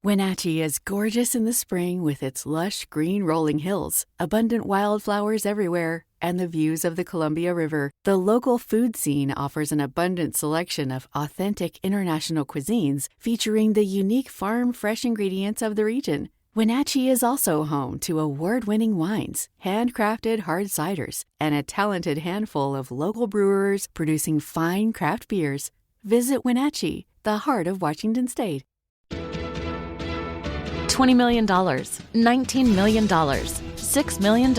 Wenatchee is gorgeous in the spring with its lush green rolling hills, abundant wildflowers everywhere, and the views of the Columbia River. The local food scene offers an abundant selection of authentic international cuisines featuring the unique farm-fresh ingredients of the region. Wenatchee is also home to award-winning wines, handcrafted hard ciders, and a talented handful of local brewers producing fine craft beers. Visit Wenatchee, the heart of Washington State. $20 million, $19 million, $6 million.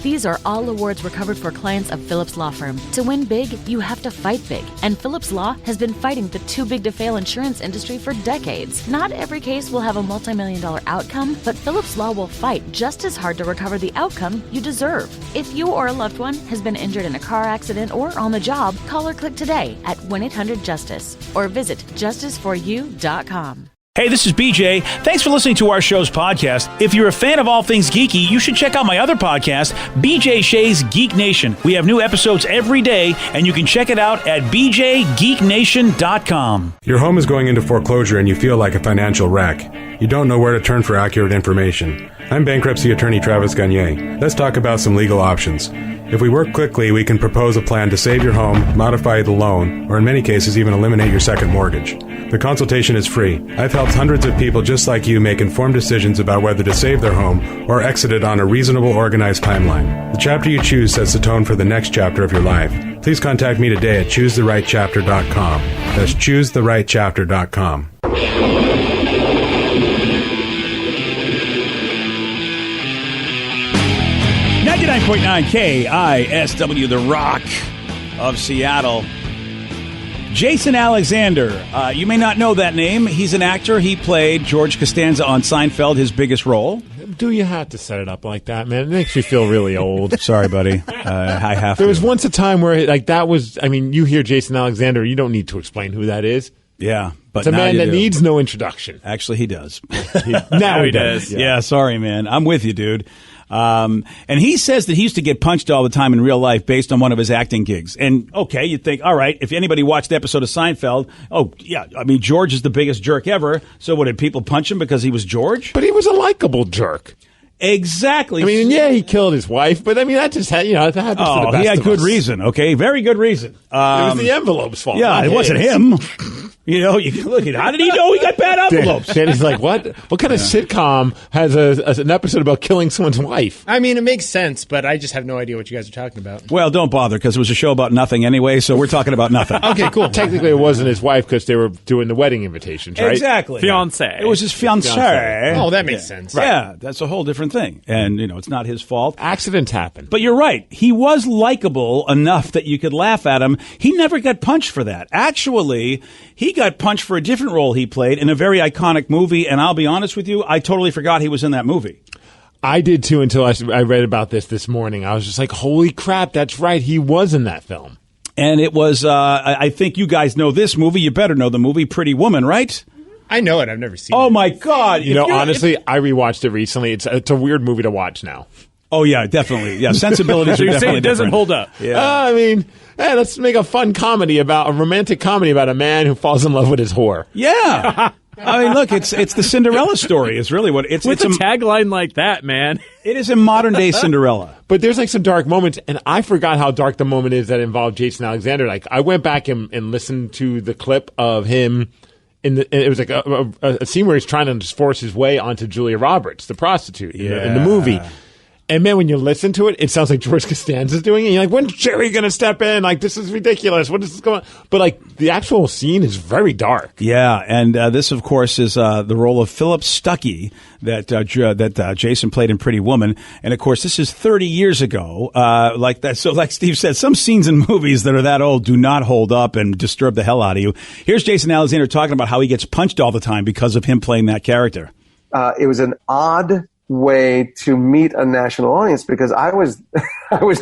These are all awards recovered for clients of Phillips Law Firm. To win big, you have to fight big. And Phillips Law has been fighting the too-big-to-fail insurance industry for decades. Not every case will have a multi-million-dollar outcome, but Phillips Law will fight just as hard to recover the outcome you deserve. If you or a loved one has been injured in a car accident or on the job, call or click today at 1-800-JUSTICE or visit justiceforyou.com. Hey, this is BJ. Thanks for listening to our show's podcast. If you're a fan of all things geeky, you should check out my other podcast, BJ Shea's Geek Nation. We have new episodes every day, and you can check it out at bjgeeknation.com. Your home is going into foreclosure and you feel like a financial wreck. You don't know where to turn for accurate information. I'm bankruptcy attorney Travis Gagne. Let's talk about some legal options. If we work quickly, we can propose a plan to save your home, modify the loan, or in many cases even eliminate your second mortgage. The consultation is free. I've helped hundreds of people just like you make informed decisions about whether to save their home or exit it on a reasonable, organized timeline. The chapter you choose sets the tone for the next chapter of your life. Please contact me today at choosetherightchapter.com. That's choosetherightchapter.com. 99.9 KISW, The Rock of Seattle. Jason Alexander. You may not know that name. He's an actor. He played George Costanza on Seinfeld, his biggest role. Do you have to set it up like that, man? It makes me feel really old. Sorry, buddy. I have to. There was once a time where, like, that was, I mean, you hear Jason Alexander, you don't need to explain who that is. Yeah. But it's a man that needs no introduction. Actually, he does. Now he does. Yeah, sorry, man. I'm with you, dude. And he says that he used to get punched all the time in real life based on one of his acting gigs. And, okay, you'd think, all right, if anybody watched the episode of Seinfeld, oh, yeah, I mean, George is the biggest jerk ever. So what, did people punch him because he was George? But he was a likable jerk. Exactly. I mean, yeah, he killed his wife, but I mean, that just had, that happens for the best he had of good us. reason, okay? Very good reason. It was the envelope's fault. Yeah, it wasn't him. You can look at how did he know he got bad envelopes? Danny's like, what? What kind of sitcom has an episode about killing someone's wife? I mean, it makes sense, but I just have no idea what you guys are talking about. Well, don't bother, because it was a show about nothing anyway, so we're talking about nothing. Okay, cool. Technically, it wasn't his wife because they were doing the wedding invitations, right? Exactly. Fiancé. It was his fiancé. Oh, that makes sense. Right. Yeah, that's a whole different thing. And, it's not his fault. Accidents happen. But you're right. He was likable enough that you could laugh at him. He never got punched for that. Actually, he got punched for a different role he played in a very iconic movie, and I'll be honest with you, I totally forgot he was in that movie. I did too until I read about this morning. I was just like, holy crap, that's right, he was in that film. And it was, I think you guys know this movie. You better know the movie Pretty Woman, right? I know it. I've never seen it. Oh, my God. Honestly, I rewatched it recently. It's a weird movie to watch now. Oh, yeah, definitely. Yeah, sensibilities are definitely it doesn't different. hold up. Yeah. I mean, let's make a fun comedy a romantic comedy about a man who falls in love with his whore. Yeah. I mean, look, it's the Cinderella story. Is really what it's. With it's a tagline like that, man. It is a modern day Cinderella. But there's like some dark moments, and I forgot how dark the moment is that involved Jason Alexander. Like, I went back and listened to the clip of him. It was like a scene where he's trying to just force his way onto Julia Roberts, the prostitute, in the movie. And man, when you listen to it, it sounds like George Costanza's doing it. And you're like, when's Jerry going to step in? Like, this is ridiculous. What is this going on? But like, the actual scene is very dark. Yeah, and this, of course, is the role of Philip Stuckey that Jason played in Pretty Woman. And of course, this is 30 years ago. Like that. So, like Steve said, some scenes in movies that are that old do not hold up and disturb the hell out of you. Here's Jason Alexander talking about how he gets punched all the time because of him playing that character. It was an odd way to meet a national audience because I was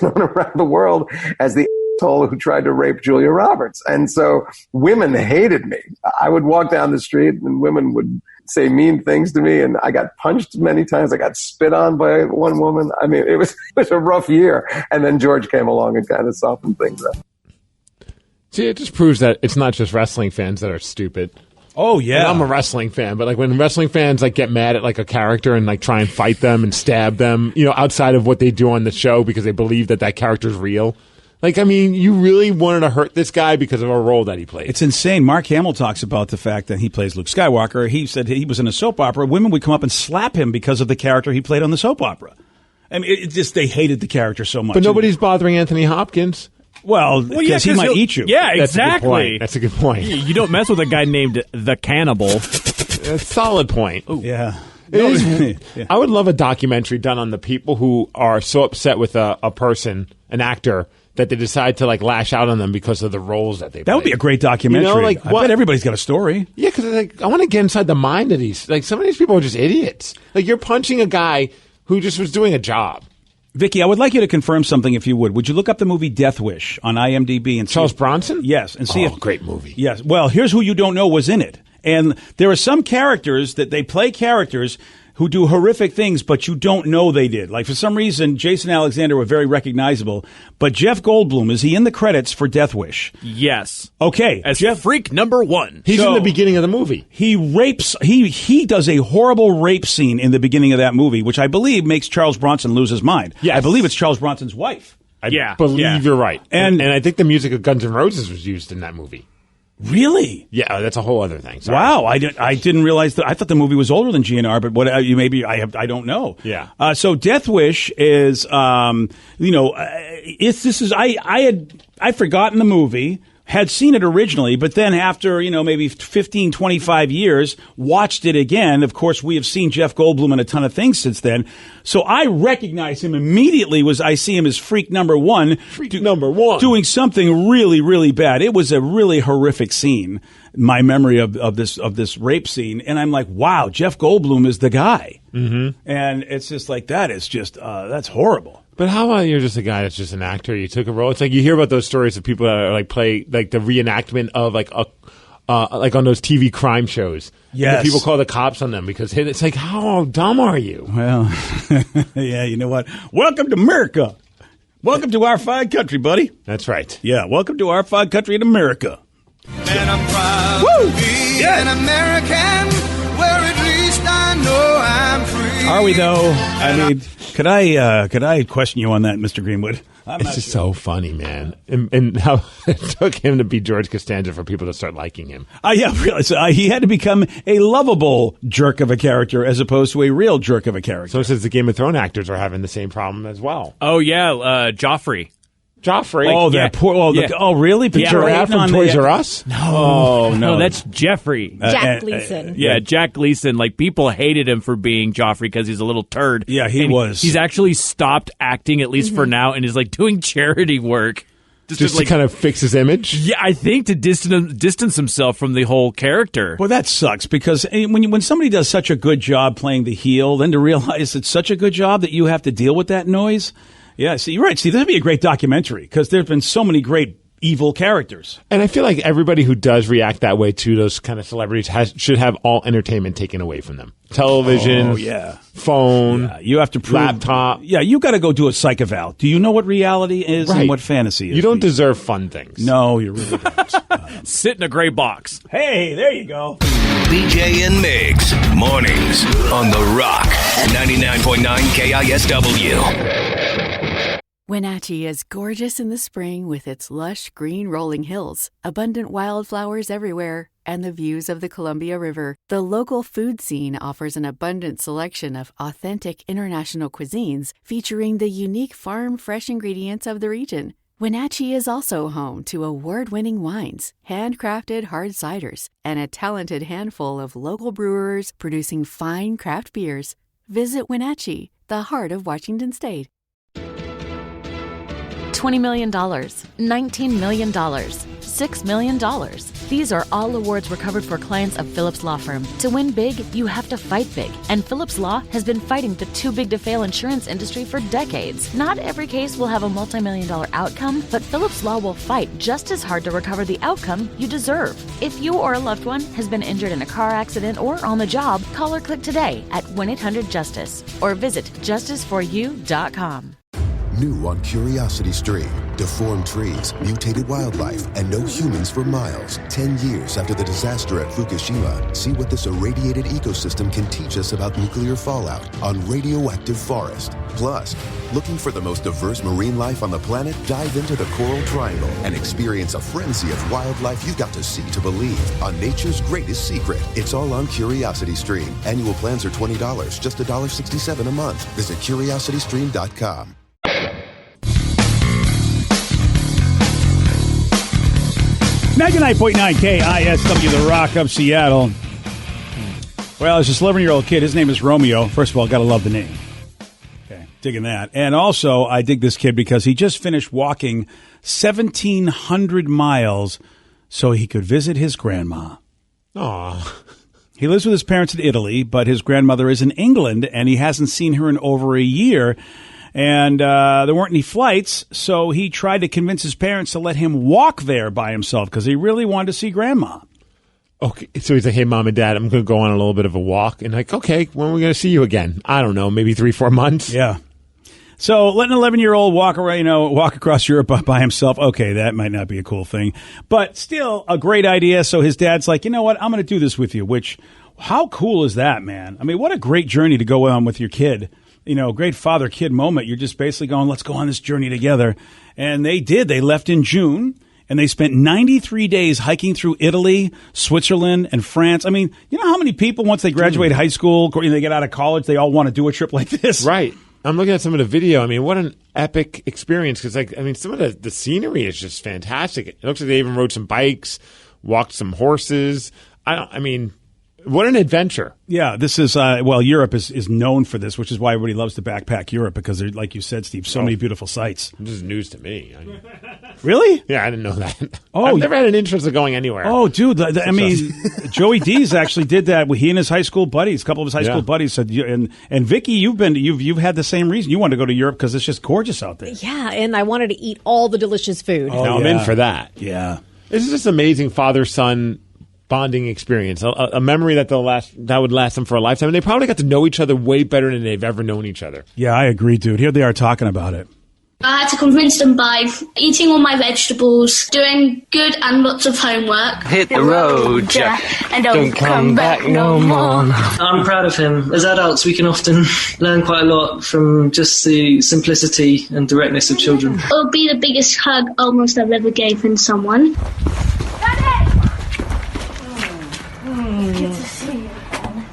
known around the world as the asshole who tried to rape Julia Roberts. And so women hated me. I would walk down the street and women would say mean things to me, and I got punched many times. I got spit on by one woman. I mean, it was a rough year. And then George came along and kind of softened things up. See, it just proves that it's not just wrestling fans that are stupid. Oh, yeah. And I'm a wrestling fan, but like when wrestling fans like get mad at like a character and like try and fight them and stab them, outside of what they do on the show because they believe that character's real. Like, I mean, you really wanted to hurt this guy because of a role that he played. It's insane. Mark Hamill talks about the fact that he plays Luke Skywalker. He said he was in a soap opera. Women would come up and slap him because of the character he played on the soap opera. I mean, they hated the character so much. But nobody's bothering Anthony Hopkins. Well, because he might eat you. Yeah, exactly. That's a good point. You don't mess with a guy named the Cannibal. That's a solid point. Yeah. Yeah. I would love a documentary done on the people who are so upset with a person, an actor, that they decide to like lash out on them because of the roles that they play. That would be a great documentary. I bet everybody's got a story. Yeah, because I want to get inside the mind of these. Like, some of these people are just idiots. Like, you're punching a guy who just was doing a job. Vicky, I would like you to confirm something if you would. Would you look up the movie Death Wish on IMDb and see Charles Bronson? Yes, and see if great movie. Yes. Well, here's who you don't know was in it. And there are some characters that they play characters who do horrific things, but you don't know they did. Like, for some reason, Jason Alexander were very recognizable. But Jeff Goldblum, is he in the credits for Death Wish? Yes. Okay. As Jeff, freak number 1. He's in the beginning of the movie. He rapes, he does a horrible rape scene in the beginning of that movie, which I believe makes Charles Bronson lose his mind. Yes. I believe it's Charles Bronson's wife. I believe you're right. And I think the music of Guns N' Roses was used in that movie. Really? Yeah, that's a whole other thing. Sorry. Wow, I didn't realize that. I thought the movie was older than GNR, but I don't know. Yeah. So Death Wish is, I'd forgotten the movie, had seen it originally, but then after, maybe 15, 25 years, watched it again. Of course, we have seen Jeff Goldblum in a ton of things since then. So I recognize him immediately I see him as freak number 1. Number 1. Doing something really, really bad. It was a really horrific scene, my memory of this rape scene. And I'm like, wow, Jeff Goldblum is the guy. Mm-hmm. And it's just like, that is just, that's horrible. But how about you're just a guy that's just an actor? You took a role. It's like you hear about those stories of people that are like play like the reenactment of like like on those TV crime shows. Yes. And people call the cops on them because it's like, how dumb are you? Well, yeah, you know what? Welcome to America. Welcome to our fine country, buddy. That's right. Yeah, welcome to our fine country in America. And I'm proud to be an American, where at least I know I'm free. Are we though? I mean, could I question you on that, Mr. Greenwood? It's just so funny, man. And how it took him to be George Costanza for people to start liking him. Yeah, really. So, he had to become a lovable jerk of a character as opposed to a real jerk of a character. So it says the Game of Thrones actors are having the same problem as well. Oh, yeah, Joffrey. Joffrey. Poor. Oh, really? The giraffe from Toys R Us? No, that's Jeffrey. Jack Gleason. Yeah, Jack Gleason. Like, people hated him for being Joffrey because he's a little turd. Yeah, he was. He's actually stopped acting, at least for now, and is like doing charity work. Just to kind of fix his image? Yeah, I think to distance himself from the whole character. Well, that sucks because when somebody does such a good job playing the heel, then to realize it's such a good job that you have to deal with that noise. Yeah, see, you're right. See, that'd be a great documentary because there's been so many great evil characters. And I feel like everybody who does react that way to those kind of celebrities should have all entertainment taken away from them. Television, phone, you have to prove, laptop. Yeah, you got to go do a psych eval. Do you know what reality is and what fantasy is? You don't deserve fun things. No, you really don't. Sit in a gray box. Hey, there you go. BJ and Migs, mornings on The Rock, 99.9 KISW. Wenatchee is gorgeous in the spring with its lush green rolling hills, abundant wildflowers everywhere, and the views of the Columbia River. The local food scene offers an abundant selection of authentic international cuisines featuring the unique farm-fresh ingredients of the region. Wenatchee is also home to award-winning wines, handcrafted hard ciders, and a talented handful of local brewers producing fine craft beers. Visit Wenatchee, the heart of Washington State. $20 million, $19 million, $6 million. These are all awards recovered for clients of Phillips Law Firm. To win big, you have to fight big. And Phillips Law has been fighting the too big to fail insurance industry for decades. Not every case will have a multi-million-dollar outcome, but Phillips Law will fight just as hard to recover the outcome you deserve. If you or a loved one has been injured in a car accident or on the job, call or click today at 1-800-JUSTICE or visit justiceforyou.com. New on Curiosity Stream. Deformed trees, mutated wildlife, and no humans for miles. 10 years after the disaster at Fukushima, see what this irradiated ecosystem can teach us about nuclear fallout on Radioactive Forest. Plus, looking for the most diverse marine life on the planet? Dive into the Coral Triangle and experience a frenzy of wildlife you've got to see to believe on nature's greatest secret. It's all on Curiosity Stream. Annual plans are $20, just $1.67 a month. Visit curiositystream.com. 99.9 KISW, The Rock of Seattle. Well, there's this 11-year-old kid. His name is Romeo. First of all, got to love the name. Okay, digging that. And also, I dig this kid because he just finished walking 1,700 miles so he could visit his grandma. Aw. He lives with his parents in Italy, but his grandmother is in England, and he hasn't seen her in over a year. And there weren't any flights, so he tried to convince his parents to let him walk there by himself because he really wanted to see Grandma. Okay, so he's like, hey, Mom and Dad, I'm going to go on a little bit of a walk. And like, okay, when are we going to see you again? I don't know, maybe 3-4 months? Yeah. So letting an 11-year-old walk around, walk across Europe by himself, okay, that might not be a cool thing. But still a great idea. So his dad's like, you know what, I'm going to do this with you, which, how cool is that, man? I mean, what a great journey to go on with your kid. Great father-kid moment. You're just basically going, let's go on this journey together. And they did. They left in June, and they spent 93 days hiking through Italy, Switzerland, and France. I mean, you know how many people, once they graduate high school, they get out of college, they all want to do a trip like this? Right. I'm looking at some of the video. I mean, what an epic experience. Because, some of the scenery is just fantastic. It looks like they even rode some bikes, walked some horses. What an adventure. Yeah, this is, Europe is known for this, which is why everybody loves to backpack Europe because, like you said, Steve, so many beautiful sights. This is news to me. Really? Yeah, I didn't know that. Oh, I've never had an interest of going anywhere. Oh, dude, Joey D's actually did that. He and his high school buddies, a couple of his high school buddies said, and Vicky, you've had the same reason. You wanted to go to Europe because it's just gorgeous out there. Yeah, and I wanted to eat all the delicious food. Oh, I'm in for that. Yeah. This is just amazing father-son bonding experience, a memory that would last them for a lifetime. And they probably got to know each other way better than they've ever known each other. Yeah, I agree, dude. Here they are talking about it. I had to convince them by eating all my vegetables, doing good and lots of homework. Hit the road, Jack, and don't come back no more. I'm proud of him. As adults, we can often learn quite a lot from just the simplicity and directness of children. It'll be the biggest hug almost I've ever given someone. Good to see you again.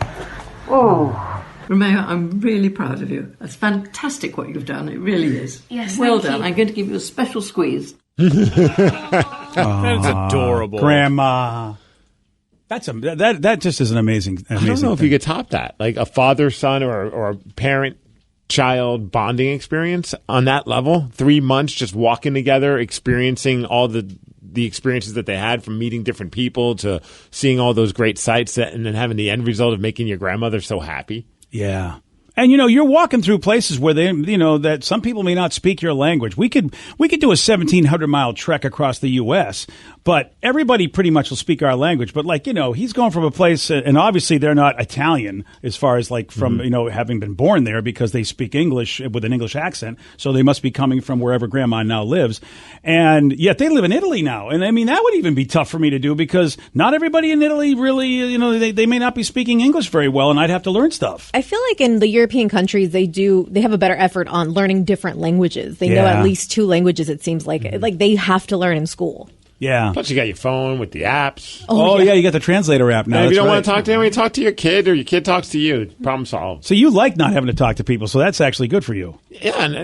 Oh, Romeo, I'm really proud of you. It's fantastic what you've done. It really is. Yes, well done. I'm going to give you a special squeeze. That's adorable, Grandma. That just is an amazing. I don't know if you could top that, like a father-son or a parent-child bonding experience on that level. 3 months just walking together, experiencing all the experiences that they had, from meeting different people to seeing all those great sights, and then having the end result of making your grandmother so happy. Yeah. And, you're walking through places where that some people may not speak your language. We could do a 1,700-mile trek across the U.S., but everybody pretty much will speak our language. But, he's going from a place, and obviously they're not Italian as far as, from, having been born there, because they speak English with an English accent. So they must be coming from wherever Grandma now lives. And yet they live in Italy now. And, that would even be tough for me to do, because not everybody in Italy really, they may not be speaking English very well, and I'd have to learn stuff. I feel like in the European countries, they have a better effort on learning different languages. They know at least 2 languages, it seems like. Mm-hmm. Like, they have to learn in school. Yeah. Plus, you got your phone with the apps. Oh, yeah, you got the translator app now. And if you don't want to talk to anyone, you talk to your kid, or your kid talks to you. Problem solved. So you like not having to talk to people, so that's actually good for you. Yeah, and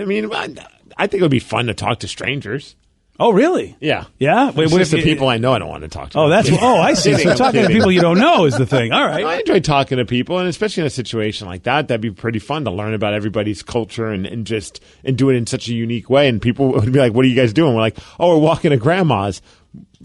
I think it would be fun to talk to strangers. Oh, really? Yeah. Yeah? Wait, what if the people I know I don't want to talk to? Oh, I see. So talking to people you don't know is the thing. All right. I enjoy talking to people, and especially in a situation like that, that'd be pretty fun to learn about everybody's culture and do it in such a unique way. And people would be like, what are you guys doing? We're like, oh, we're walking to Grandma's.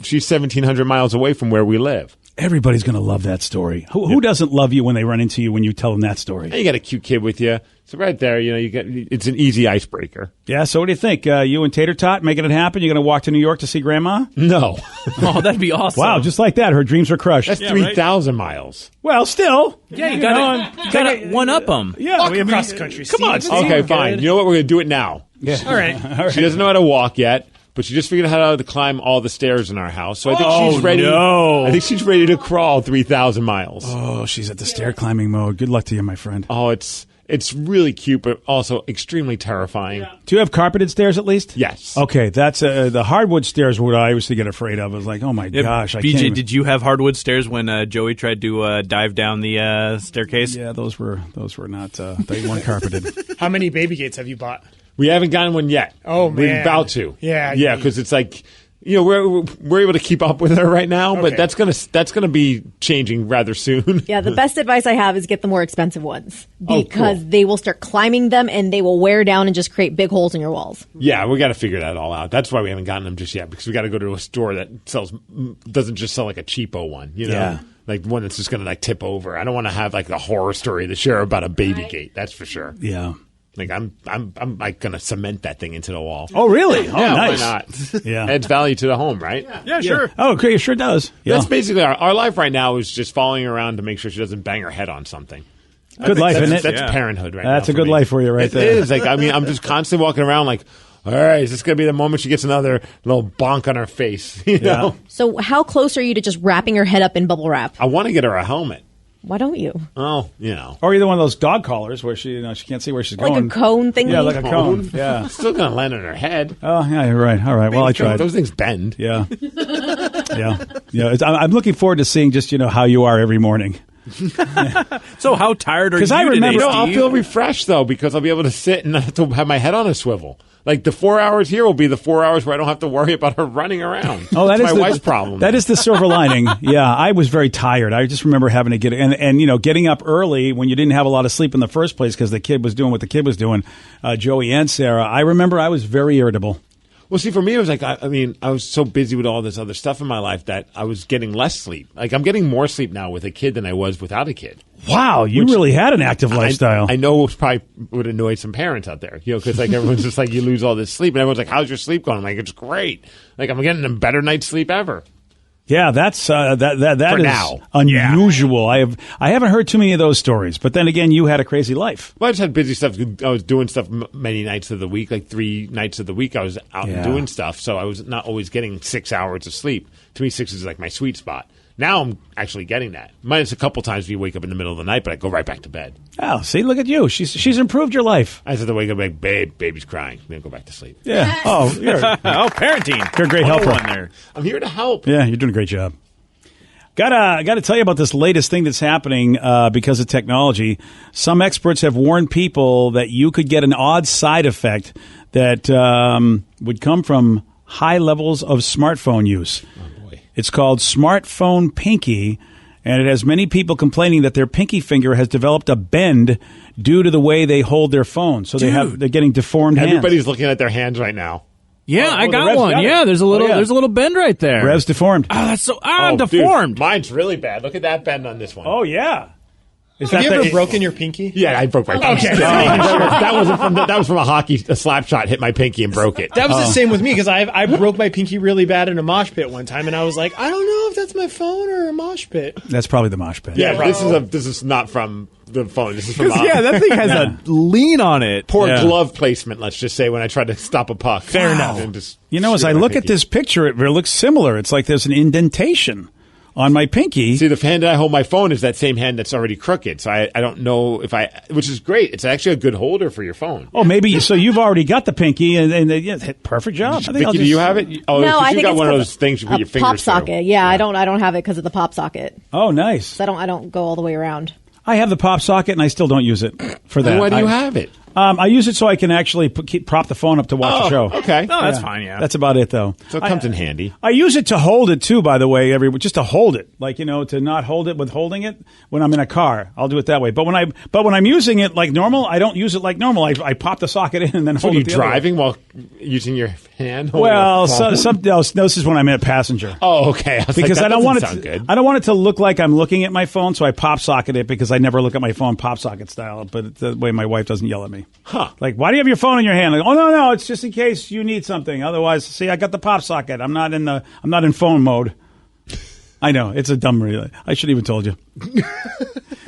She's 1,700 miles away from where we live. Everybody's going to love that story. Who doesn't love you when they run into you when you tell them that story? And you got a cute kid with you. So right there, it's an easy icebreaker. Yeah, so what do you think? You and Tater Tot making it happen? You're going to walk to New York to see Grandma? No. Oh, that'd be awesome. Wow, just like that. Her dreams are crushed. That's 3,000 miles. Well, still. Yeah, you gotta one-up them. Yeah. Walk across the country. Come on, Steve. Okay, fine. You know what? We're going to do it now. Yeah. All right. She doesn't know how to walk yet, but she just figured out how to climb all the stairs in our house. So I think she's ready. No. I think she's ready to crawl 3,000 miles. Oh, she's at the stair climbing mode. Good luck to you, my friend. Oh, it's really cute, but also extremely terrifying. Do you have carpeted stairs at least? Yes. Okay, that's the hardwood stairs. What I used to get afraid of. I was like, oh my gosh, I BJ, can't. did you have hardwood stairs when Joey tried to dive down the staircase? Yeah, those were not. They weren't carpeted. How many baby gates have you bought? We haven't gotten one yet. Oh, man. We're about to. Yeah. Yeah, because it's like, we're able to keep up with her right now, but that's gonna be changing rather soon. Yeah, the best advice I have is get the more expensive ones Oh, because cool. they will start climbing them and they will wear down and just create big holes in your walls. Yeah, we got to figure that all out. That's why we haven't gotten them just yet, because we got to go to a store that doesn't just sell like a cheapo one, Yeah. like one that's just gonna like tip over. I don't want to have like a horror story to share about a baby gate. That's for sure. Yeah. Like I'm like gonna cement that thing into the wall. Oh, really? Oh, yeah, nice. why not? Yeah. Adds value to the home, right? Yeah, sure. Oh, okay, it sure does. Yeah. That's basically our life right now is just following around to make sure she doesn't bang her head on something. Good life, isn't it? That's parenthood right now. That's a for good me. life for you right there. It is. Like, I mean, I'm just constantly walking around like, all right, is this going to be the moment she gets another little bonk on her face? You know? So how close are you to just wrapping your head up in bubble wrap? I want to get her a helmet. Why don't you? Oh, Or either one of those dog collars where she can't see where she's Like going. a cone thingy? Yeah, like a cone. Yeah. Still going to land on her head. Oh, yeah, you're right. All right. Well, I tried. Those things bend. Yeah. Yeah. I'm looking forward to seeing just, how you are every morning. So how tired are you 'Cause I remember- today, I'll Steve? feel refreshed, though, because I'll be able to sit and not have to have my head on a swivel. Like the 4 hours here will be the 4 hours where I don't have to worry about her running around. Oh, that That's is my wife's problem. That is the silver lining. Yeah, I was very tired. I just remember having to get and getting up early when you didn't have a lot of sleep in the first place because the kid was doing what the kid was doing. Joey and Sarah. I remember I was very irritable. Well, see, for me, it was like, I was so busy with all this other stuff in my life that I was getting less sleep. Like, I'm getting more sleep now with a kid than I was without a kid. Wow, you really had an active lifestyle. I know it probably would annoy some parents out there, because like everyone's just like, you lose all this sleep. And everyone's like, how's your sleep going? I'm like, it's great. Like, I'm getting a better night's sleep ever. Yeah, that's that For is now. unusual. I haven't heard too many of those stories. But then again, you had a crazy life. Well, I just had busy stuff. I was doing stuff many nights of the week, like 3 nights of the week. I was out and doing stuff, so I was not always getting 6 hours of sleep. To me, 6 is like my sweet spot. Now I'm actually getting that. Minus a couple times you wake up in the middle of the night, but I go right back to bed. Oh, see, look at you. She's improved your life. I just have to wake up like, baby's crying. Then go back to sleep. Yeah. Oh, parenting. You're a great helper. There. I'm here to help. Yeah, you're doing a great job. Got to tell you about this latest thing that's happening because of technology. Some experts have warned people that you could get an odd side effect that would come from high levels of smartphone use. Oh, boy. It's called smartphone pinky, and it has many people complaining that their pinky finger has developed a bend due to the way they hold their phone. So they're getting deformed hands. Everybody's looking at their hands right now. Yeah, I got Rev's one. got it. Yeah, there's a little bend right there. Rev's deformed. Oh, that's so Dude, deformed. mine's really bad. Look at that bend on this one. Oh, yeah. Have you ever broken your pinky? Yeah, I broke my pinky. Okay. that was from a slap shot. Hit my pinky and broke it. That was the same with me because I broke my pinky really bad in a mosh pit one time, and I was like, I don't know if that's my phone or a mosh pit. That's probably the mosh pit. Yeah, this is not from the phone. This is from Yeah, that thing has a lean on it. poor glove placement. Let's just say when I tried to stop a puck. Fair enough. And just As I look at this picture, it looks similar. It's like there's an indentation on my pinky. See, the hand that I hold my phone is that same hand that's already crooked. So I don't know which is great. It's actually a good holder for your phone. Oh, maybe. So you've already got the pinky, and perfect job. Vicky, do you have it? Oh, No, I you think got it's one of called those things you put a your fingers pop socket. through. Yeah, I don't have it because of the pop socket. Oh, nice. So I don't go all the way around. I have the pop socket, and I still don't use it for that. Then why do you have it? I use it so I can actually prop the phone up to watch the show. Okay. No, that's fine. Yeah, That's about it, though. So it comes in handy. I use it to hold it too. By the way, just to hold it, like to not hold it with holding it when I'm in a car. I'll do it that way. But when I'm using it like normal, I don't use it like normal. I pop the socket in and then hold Are it. you driving while using your hand? Well, this is when I'm in a passenger. Oh, okay. Because I I don't want it. sound good. I don't want it to look like I'm looking at my phone, so I pop socket it because I never look at my phone pop socket style. But the way my wife doesn't yell at me. Huh. Like, why do you have your phone in your hand? Like, oh no, it's just in case you need something. Otherwise, see, I got the pop socket. I'm not in phone mode. I know. It's a dumb relay. I should have even told you.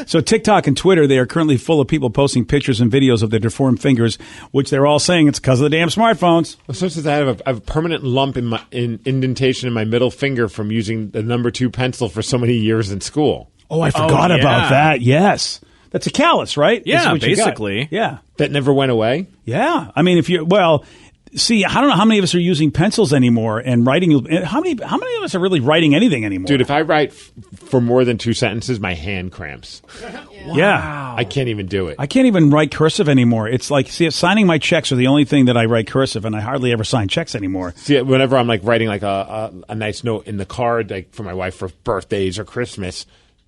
So TikTok and Twitter, they are currently full of people posting pictures and videos of their deformed fingers, which they're all saying it's because of the damn smartphones. Well, so since I have a permanent lump in my indentation in my middle finger from using the number 2 pencil for so many years in school. Oh, I forgot about that. Yes. That's a callus, right? Yeah, basically. Yeah. That never went away? Yeah. I mean, see, I don't know how many of us are using pencils anymore and writing. How many of us are really writing anything anymore? Dude, if I write for more than 2 sentences, my hand cramps. Yeah. I can't even do it. I can't even write cursive anymore. It's like, signing my checks are the only thing that I write cursive, and I hardly ever sign checks anymore. See, whenever I'm like writing like a nice note in the card, like for my wife for birthdays or Christmas,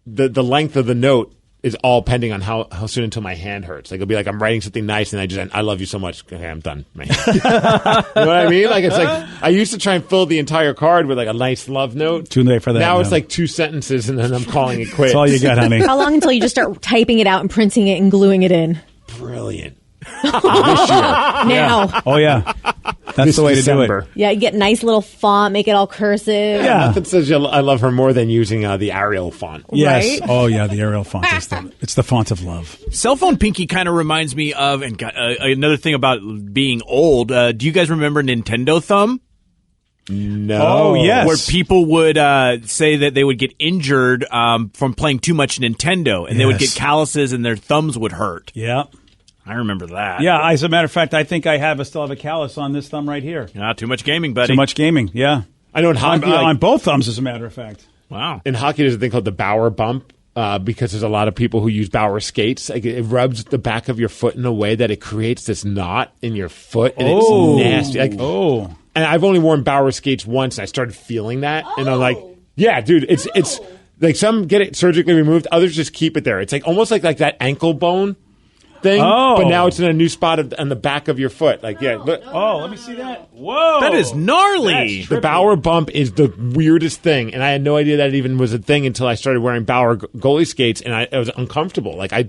the length of the note is all pending on how soon until my hand hurts. Like, it'll be like I'm writing something nice and I love you so much. Okay, I'm done. My hand. You know what I mean? Like, it's like I used to try and fill the entire card with like a nice love note. Too late for that. Now it's like 2 sentences and then I'm calling it quits. That's all you got, honey. How long until you just start typing it out and printing it and gluing it in? Brilliant. This year. Now. Yeah. Oh, yeah. That's the way December. to do it. Yeah, you get nice little font, make it all cursive. Yeah. Nothing says I love her more than using the Arial font. Yes. Right? Oh, yeah. The Arial font is it's the font of love. Cell phone pinky kind of reminds me of, and another thing about being old. Do you guys remember Nintendo Thumb? No. Oh, yes. Where people would say that they would get injured from playing too much Nintendo, and they would get calluses and their thumbs would hurt. Yeah. I remember that. Yeah, as a matter of fact, I think I still have a callus on this thumb right here. Too much gaming, buddy. Too much gaming, yeah. I know in hockey, on both thumbs, as a matter of fact. Wow. In hockey, there's a thing called the Bauer bump because there's a lot of people who use Bauer skates. Like, it rubs the back of your foot in a way that it creates this knot in your foot, and it's nasty. Like, and I've only worn Bauer skates once, and I started feeling that, and I'm like, yeah, dude, it's like some get it surgically removed, others just keep it there. It's like almost like that ankle bone thing, but now it's in a new spot on the back of your foot. Like, yeah. Look. Oh, let me see that. Whoa. That is gnarly. The Bauer bump is the weirdest thing, and I had no idea that it even was a thing until I started wearing Bauer goalie skates, and it was uncomfortable. Like, my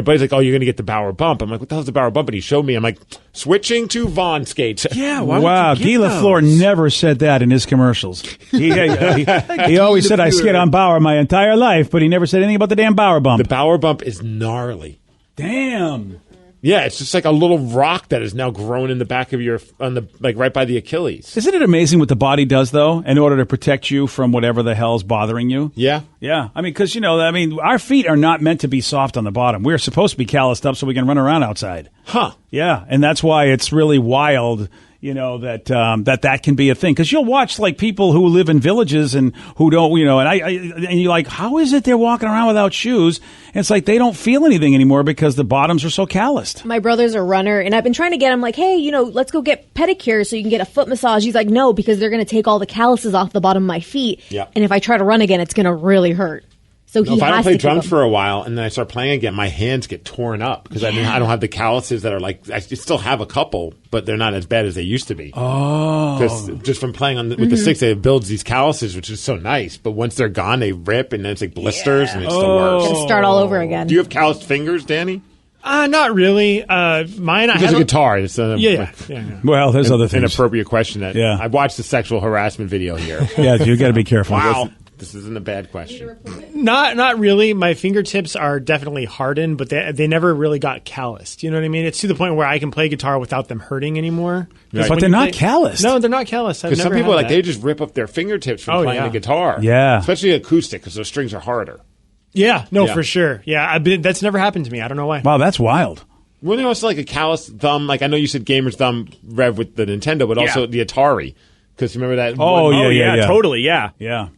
buddy's like, "Oh, you're going to get the Bauer bump." I'm like, "What the hell's the Bauer bump?" And he showed me. I'm like, "Switching to Vaughn skates." Yeah. Wow. Guy Lafleur never said that in his commercials. He always said, "I skid on Bauer my entire life," but he never said anything about the damn Bauer bump. The Bauer bump is gnarly. Damn. Yeah, it's just like a little rock that is now grown in the back of right by the Achilles. Isn't it amazing what the body does, though, in order to protect you from whatever the hell's bothering you? Yeah. Yeah. I mean, because, our feet are not meant to be soft on the bottom. We're supposed to be calloused up so we can run around outside. Huh. Yeah. And that's why it's really wild, that can be a thing. Because you'll watch, like, people who live in villages and who don't, and you're like, how is it they're walking around without shoes? And it's like they don't feel anything anymore because the bottoms are so calloused. My brother's a runner, and I've been trying to get him, like, hey, let's go get pedicures so you can get a foot massage. He's like, no, because they're going to take all the calluses off the bottom of my feet. Yeah. And if I try to run again, it's going to really hurt. So if I don't play drums for a while and then I start playing again, my hands get torn up because I don't have the calluses that are like, I still have a couple, but they're not as bad as they used to be. Oh. Because just from playing with the sticks, it builds these calluses, which is so nice. But once they're gone, they rip and then it's like blisters and it's the worst. Gotta start all over again. Do you have calloused fingers, Danny? Not really. Mine. There's a guitar. It's yeah. Well, there's other things. Inappropriate question. I watched the sexual harassment video here. Yeah, you got to be careful. Wow. This isn't a bad question. Not really. My fingertips are definitely hardened, but they never really got calloused. You know what I mean? It's to the point where I can play guitar without them hurting anymore. Right. But they're not calloused. No, they're not calloused. Because some people they just rip up their fingertips from playing the guitar. Yeah, especially acoustic because those strings are harder. Yeah, for sure. Yeah, that's never happened to me. I don't know why. Wow, that's wild. Wasn't it also like a calloused thumb? Like I know you said gamer's thumb, Rev, with the Nintendo, but also the Atari. Because remember that? Yeah. Totally, yeah.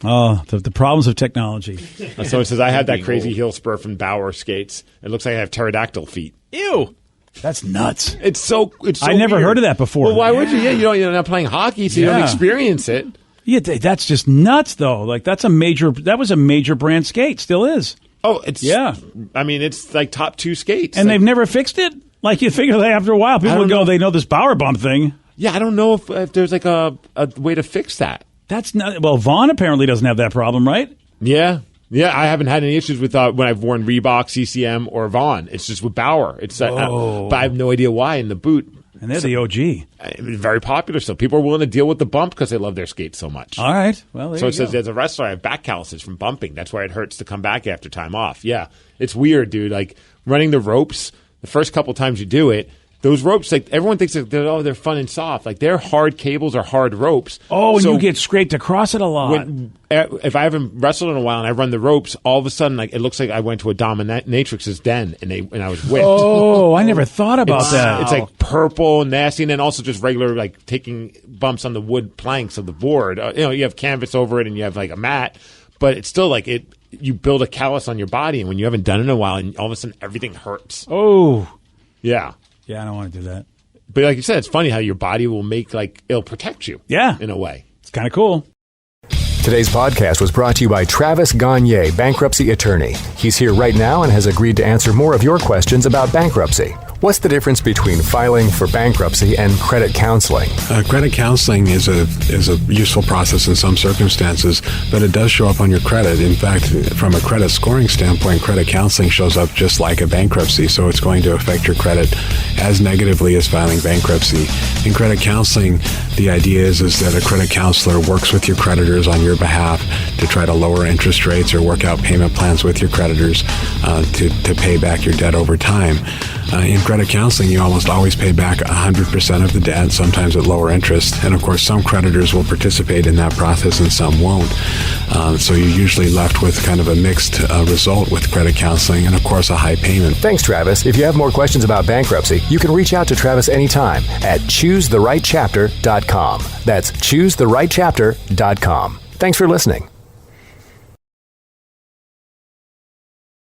Oh, the problems of technology. Someone says, I had that crazy heel spur from Bauer skates. It looks like I have pterodactyl feet. Ew. That's nuts. It's so I never heard of that before. Well, why would you? Yeah, you're not playing hockey, so you don't experience it. Yeah, that's just nuts, though. Like, that was a major brand skate. Still is. Oh, I mean, it's like top 2 skates. And they've never fixed it? Like, you figure that after a while, people would go, they know this Bauer bump thing. Yeah, I don't know if there's like a way to fix that. That's not. Well, Vaughn apparently doesn't have that problem, right? Yeah. I haven't had any issues with when I've worn Reebok, CCM, or Vaughn. It's just with Bauer. It's but I have no idea why in the boot. And they're the OG. Very popular. So people are willing to deal with the bump because they love their skates so much. All right. Well, so it says, as a wrestler, I have back calluses from bumping. That's why it hurts to come back after time off. Yeah. It's weird, dude. Like running the ropes, the first couple times you do it, those ropes, like everyone thinks that they're fun and soft. Like they're hard cables or hard ropes. Oh, so you get scraped across it a lot. If I haven't wrestled in a while and I run the ropes, all of a sudden, like it looks like I went to a dominatrix's den and I was whipped. Oh, I never thought about that. It's like purple and nasty, and then also just regular like taking bumps on the wood planks of the board. You have canvas over it and you have like a mat, but it's still like it. You build a callus on your body, and when you haven't done it in a while, and all of a sudden everything hurts. Oh, yeah. Yeah, I don't want to do that. But like you said, it's funny how your body will it'll protect you. Yeah. In a way. It's kind of cool. Today's podcast was brought to you by Travis Gagne, bankruptcy attorney. He's here right now and has agreed to answer more of your questions about bankruptcy. What's the difference between filing for bankruptcy and credit counseling? Credit counseling is a useful process in some circumstances, but it does show up on your credit. In fact, from a credit scoring standpoint, credit counseling shows up just like a bankruptcy, so it's going to affect your credit as negatively as filing bankruptcy. In credit counseling, the idea is that a credit counselor works with your creditors on your behalf to try to lower interest rates or work out payment plans with your creditors to pay back your debt over time. In credit counseling, you almost always pay back 100% of the debt, sometimes at lower interest. And of course, some creditors will participate in that process and some won't. So you're usually left with kind of a mixed result with credit counseling and, of course, a high payment. Thanks, Travis. If you have more questions about bankruptcy, you can reach out to Travis anytime at choosetherightchapter.com. That's choosetherightchapter.com. Thanks for listening.